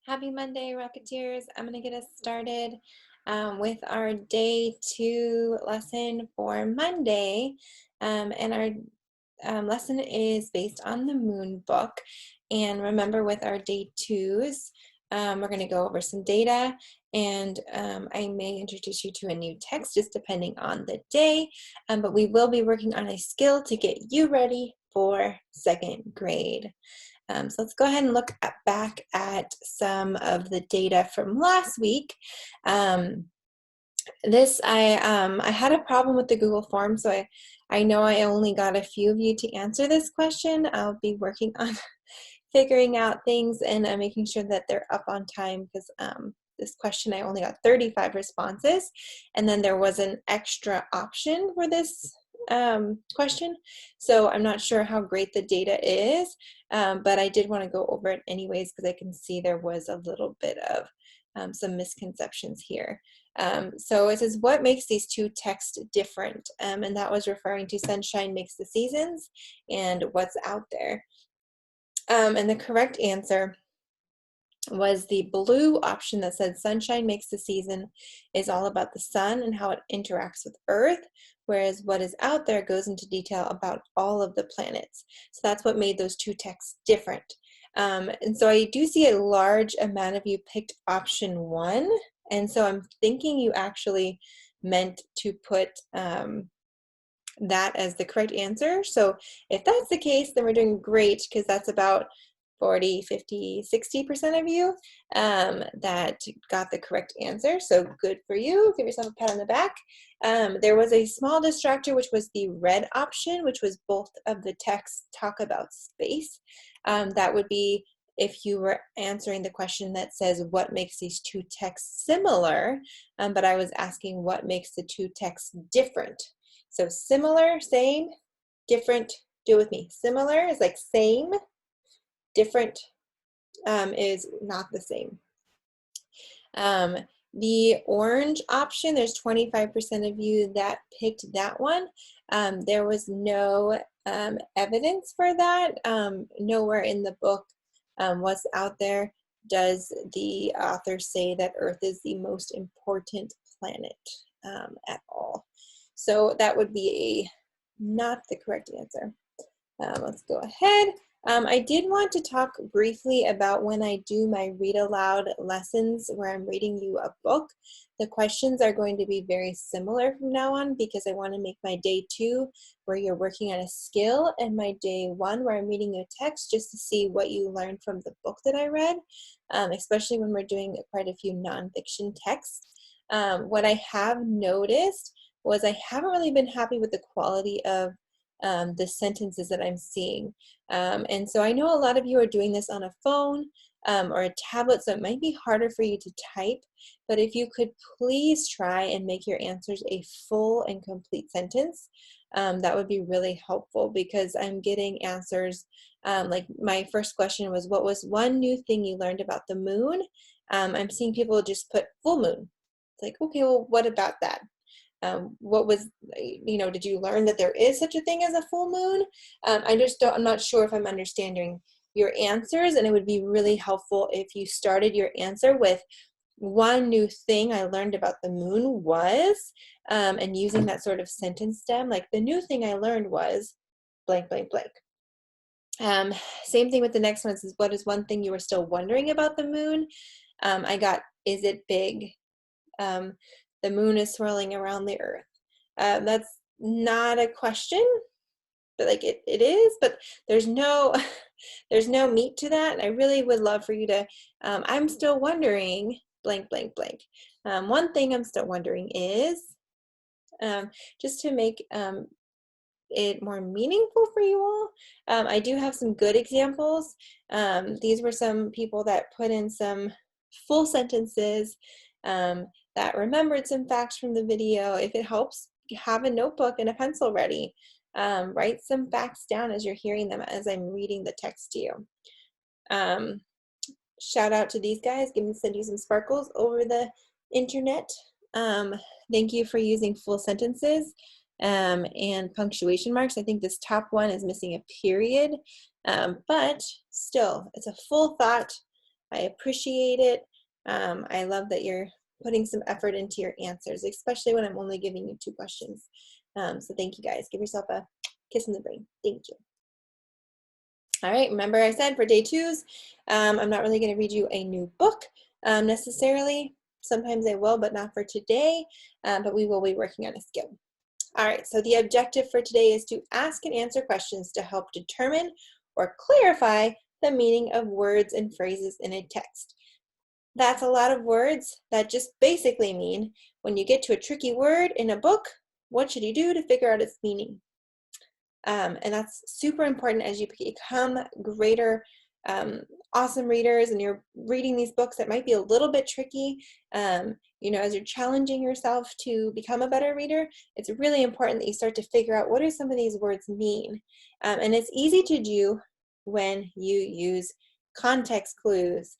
Happy Monday, Rocketeers. I'm going to get us started with our day 2 lesson for Monday. And our lesson is based on the Moon book. And remember, with our day 2s, we're going to go over some data, and I may introduce you to a new text just depending on the day. But we will be working on a skill to get you ready for second grade. So let's go ahead and look back at some of the data from last week. I had a problem with the Google form, so I know I only got a few of you to answer this question. I'll be working on figuring out things and making sure that they're up on time, because this question I only got 35 responses, and then there was an extra option for this question, so I'm not sure how great the data is, but I did want to go over it anyways because I can see there was a little bit of some misconceptions here. So it says, what makes these two texts different? And that was referring to Sunshine Makes the Seasons and What's Out There. And the correct answer was the blue option that said Sunshine Makes the Season is all about the sun and how it interacts with Earth, whereas What Is Out There goes into detail about all of the planets. So that's what made those two texts different. And so I do see a large amount of you picked option 1, and so I'm thinking you actually meant to put that as the correct answer. So if that's the case, then we're doing great, because that's about 40, 50, 60% of you that got the correct answer. So good for you. Give yourself a pat on the back. There was a small distractor, which was the red option, which was both of the texts talk about space. That would be if you were answering the question that says, what makes these two texts similar? But I was asking, what makes the two texts different? So similar, same, different, do it with me. Similar is like same, different is not the same. The orange option, there's 25% of you that picked that one. There was no evidence for that. Nowhere in the book, What's Out There, does the author say that Earth is the most important planet at all. So that would be not the correct answer. Let's go ahead. I did want to talk briefly about when I do my read aloud lessons where I'm reading you a book. The questions are going to be very similar from now on, because I want to make my day 2 where you're working on a skill, and my day 1 where I'm reading you a text, just to see what you learned from the book that I read, especially when we're doing quite a few nonfiction texts. What I have noticed was I haven't really been happy with the quality of the sentences that I'm seeing. And so I know a lot of you are doing this on a phone or a tablet, so it might be harder for you to type, but if you could please try and make your answers a full and complete sentence, that would be really helpful, because I'm getting answers like my first question was, what was one new thing you learned about the moon? I'm seeing people just put full moon. It's like, okay, well, what about that? What was, did you learn that there is such a thing as a full moon? I'm not sure if I'm understanding your answers, and it would be really helpful if you started your answer with, one new thing I learned about the moon was, and using that sort of sentence stem, like the new thing I learned was blank, blank, blank. Same thing with the next one. Is what is one thing you were still wondering about the moon? I got, is it big? The moon is swirling around the earth. That's not a question, but like it is, but there's no there's no meat to that. I really would love for you to, I'm still wondering blank, blank, blank. One thing I'm still wondering is, just to make it more meaningful for you all, I do have some good examples. These were some people that put in some full sentences, that remembered some facts from the video. If it helps, have a notebook and a pencil ready. Write some facts down as you're hearing them, as I'm reading the text to you. Shout out to these guys. Send you some sparkles over the internet. Thank you for using full sentences and punctuation marks. I think this top one is missing a period, but still, it's a full thought. I appreciate it. I love that you're putting some effort into your answers, especially when I'm only giving you 2 questions. So thank you guys. Give yourself a kiss in the brain. Thank you. All right, remember I said for day 2s, I'm not really going to read you a new book necessarily. Sometimes I will, but not for today, but we will be working on a skill. All right, so the objective for today is to ask and answer questions to help determine or clarify the meaning of words and phrases in a text. That's a lot of words that just basically mean when you get to a tricky word in a book, what should you do to figure out its meaning? And that's super important as you become greater, awesome readers and you're reading these books that might be a little bit tricky. You know, as you're challenging yourself to become a better reader, it's really important that you start to figure out what do some of these words mean. And it's easy to do when you use context clues.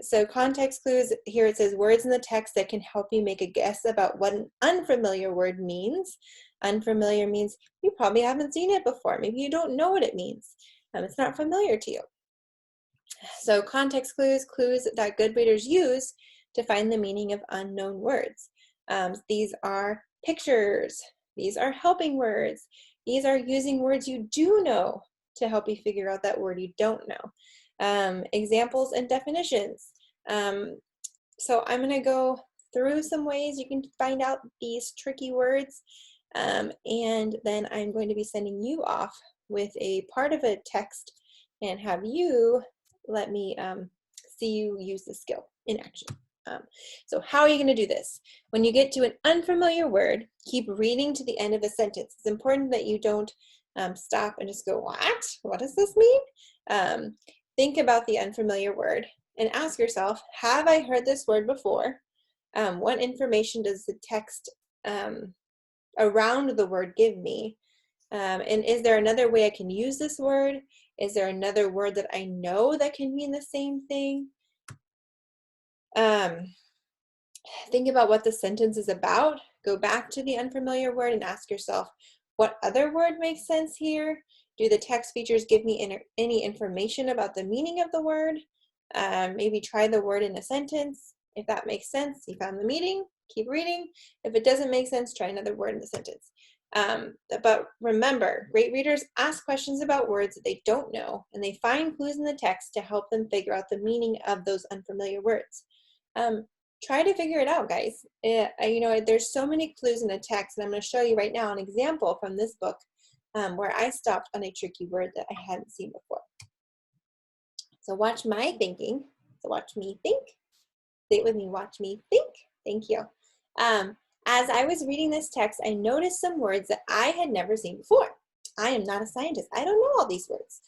So context clues, here it says words in the text that can help you make a guess about what an unfamiliar word means. Unfamiliar means you probably haven't seen it before. Maybe you don't know what it means. It's not familiar to you. So context clues, clues that good readers use to find the meaning of unknown words. These are pictures. These are helping words. These are using words you do know to help you figure out that word you don't know. Examples and definitions. So I'm going to go through some ways you can find out these tricky words. And then I'm going to be sending you off with a part of a text and have you let me see you use the skill in action. So how are you going to do this? When you get to an unfamiliar word, keep reading to the end of a sentence. It's important that you don't stop and just go, what? What does this mean? Think about the unfamiliar word and ask yourself, have I heard this word before? What information does the text around the word give me? And is there another way I can use this word? Is there another word that I know that can mean the same thing? Think about what the sentence is about. Go back to the unfamiliar word and ask yourself, what other word makes sense here? Do the text features give me any information about the meaning of the word? Maybe try the word in a sentence. If that makes sense, you found the meaning, keep reading. If it doesn't make sense, try another word in the sentence. But remember, great readers ask questions about words that they don't know, and they find clues in the text to help them figure out the meaning of those unfamiliar words. Try to figure it out, guys. You know, there's so many clues in the text, and I'm going to show you right now an example from this book where I stopped on a tricky word that I hadn't seen before. So watch my thinking. So watch me think. Say it with me, watch me think. Thank you. As I was reading this text, I noticed some words that I had never seen before. I am not a scientist. I don't know all these words.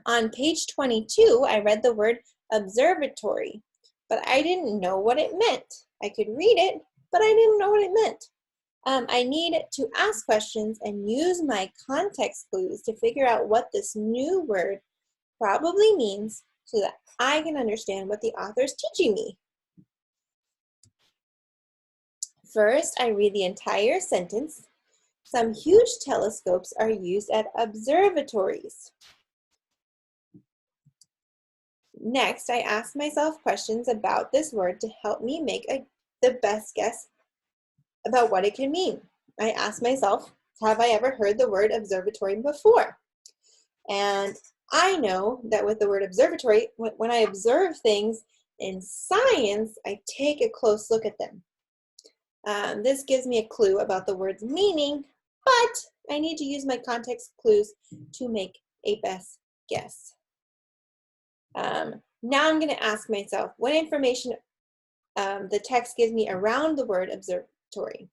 On page 22, I read the word observatory, but I didn't know what it meant. I could read it, but I didn't know what it meant. I need to ask questions and use my context clues to figure out what this new word probably means so that I can understand what the author is teaching me. First, I read the entire sentence. Some huge telescopes are used at observatories. Next, I ask myself questions about this word to help me make the best guess about what it can mean. I ask myself, have I ever heard the word observatory before? And I know that with the word observatory, when I observe things in science, I take a close look at them. This gives me a clue about the word's meaning, but I need to use my context clues to make a best guess. Now I'm going to ask myself what information the text gives me around the word observatory.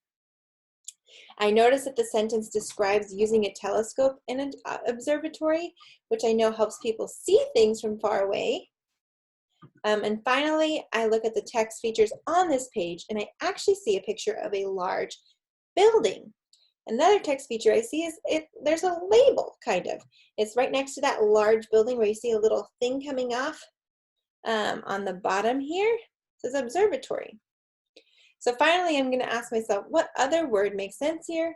I notice that the sentence describes using a telescope in an observatory, which I know helps people see things from far away. And finally, I look at the text features on this page, and I actually see a picture of a large building. Another text feature I see is there's a label, kind of. It's right next to that large building where you see a little thing coming off on the bottom here. It says observatory. So finally, I'm going to ask myself, what other word makes sense here?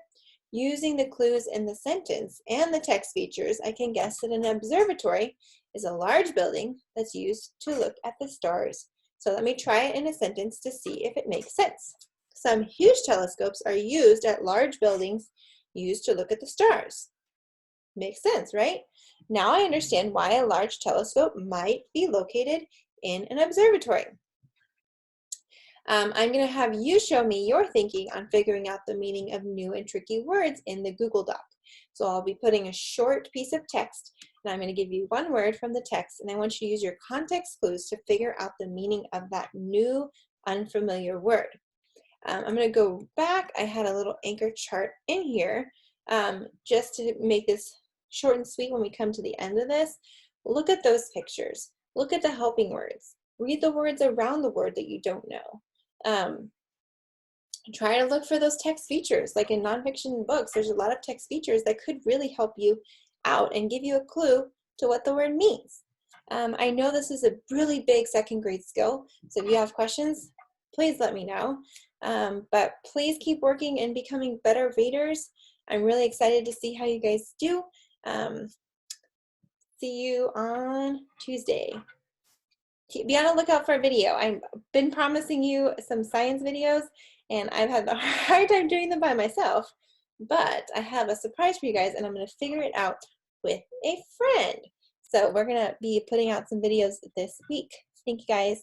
Using the clues in the sentence and the text features, I can guess that an observatory is a large building that's used to look at the stars. So let me try it in a sentence to see if it makes sense. Some huge telescopes are used at large buildings used to look at the stars. Makes sense, right? Now I understand why a large telescope might be located in an observatory. I'm going to have you show me your thinking on figuring out the meaning of new and tricky words in the Google Doc. So I'll be putting a short piece of text, and I'm going to give you one word from the text, and I want you to use your context clues to figure out the meaning of that new, unfamiliar word. I'm going to go back. I had a little anchor chart in here just to make this short and sweet when we come to the end of this. Look at those pictures. Look at the helping words. Read the words around the word that you don't know. Try to look for those text features. Like in nonfiction books, there's a lot of text features that could really help you out and give you a clue to what the word means. I know this is a really big second grade skill, so if you have questions, please let me know. But please keep working and becoming better readers. I'm really excited to see how you guys do. See you on Tuesday. Be on the lookout for a video. I've been promising you some science videos, and I've had a hard time doing them by myself, but I have a surprise for you guys, and I'm going to figure it out with a friend. So we're going to be putting out some videos this week. Thank you guys.